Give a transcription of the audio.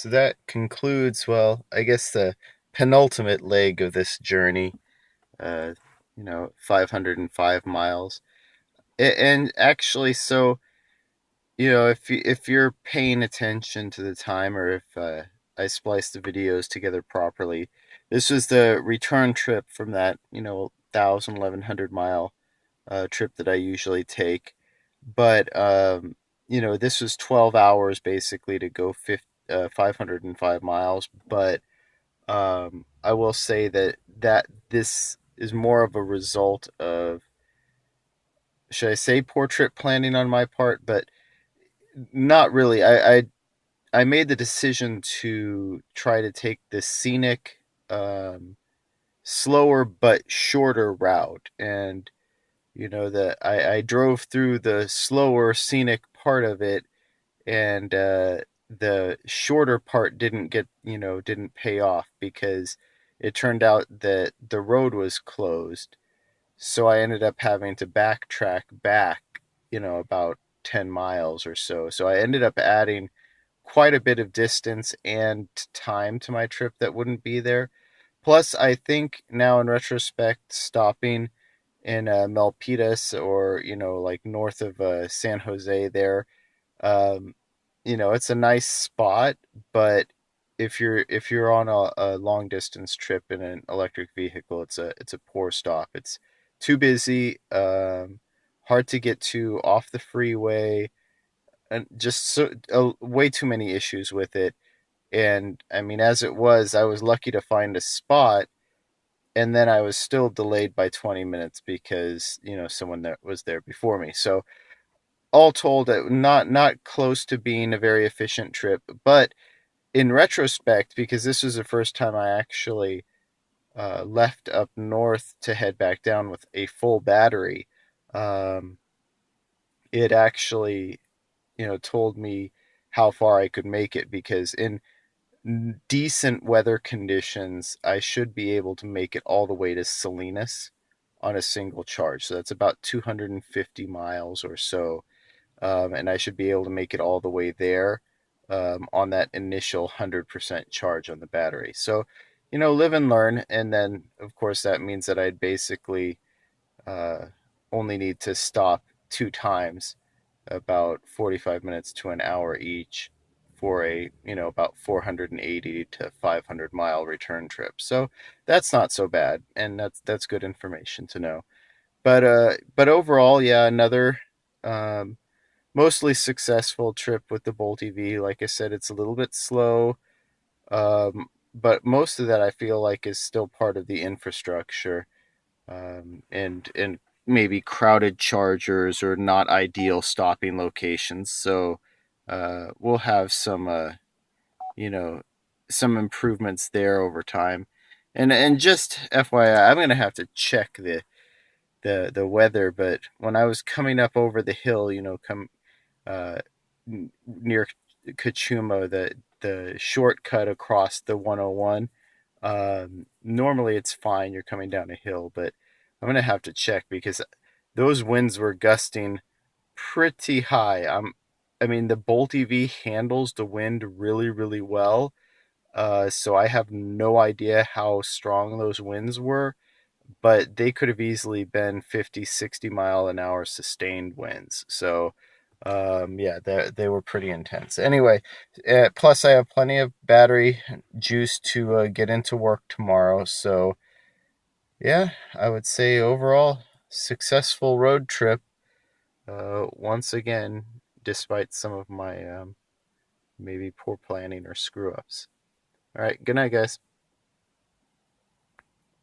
So that concludes, well, I guess the penultimate leg of this journey, 505 miles. And actually, so, if you're paying attention to the time, or if I spliced the videos together properly, this was the return trip from that, 1,100 mile trip that I usually take. But, this was 12 hours basically to go 505 miles. But I will say that this is more of a result of, should I say, poor trip planning on my part, but not really. I made the decision to try to take the scenic, um, slower but shorter route, and that I drove through the slower scenic part of it, and the shorter part didn't pay off because it turned out that the road was closed. So I ended up having to backtrack back, about 10 miles or so. So I ended up adding quite a bit of distance and time to my trip that wouldn't be there. Plus, I think now in retrospect, stopping in Milpitas, or like north of San Jose there, um, it's a nice spot. But if you're on a long distance trip in an electric vehicle, it's a poor stop. It's too busy, hard to get to off the freeway, and just way too many issues with it. And I mean, as it was, I was lucky to find a spot, and then I was still delayed by 20 minutes because someone that was there before me. So all told, not close to being a very efficient trip. But in retrospect, because this was the first time I actually left up north to head back down with a full battery, um, it actually told me how far I could make it, because in decent weather conditions, I should be able to make it all the way to Salinas on a single charge. So that's about 250 miles or so. And I should be able to make it all the way there, on that initial 100% charge on the battery. So, live and learn. And then, of course, that means that I'd basically uh, only need to stop two times, about 45 minutes to an hour each, for a about 480 to 500 mile return trip. So that's not so bad, and that's good information to know. But overall, yeah, another um, mostly successful trip with the Bolt EV. Like I said, it's a little bit slow, but most of that I feel like is still part of the infrastructure, and maybe crowded chargers or not ideal stopping locations. So we'll have you know, some improvements there over time. And just FYI, I'm gonna have to check the weather. But when I was coming up over the hill, uh, near Kachuma, the shortcut across the 101. Normally it's fine. You're coming down a hill, but I'm gonna have to check because those winds were gusting pretty high. I mean, the Bolt EV handles the wind really, really well. So I have no idea how strong those winds were, but they could have easily been 50, 60 mile an hour sustained winds. So, yeah, they were pretty intense. Anyway, plus I have plenty of battery juice to get into work tomorrow. So, yeah, I would say overall successful road trip. Once again, despite some of my maybe poor planning or screw ups. All right, good night, guys.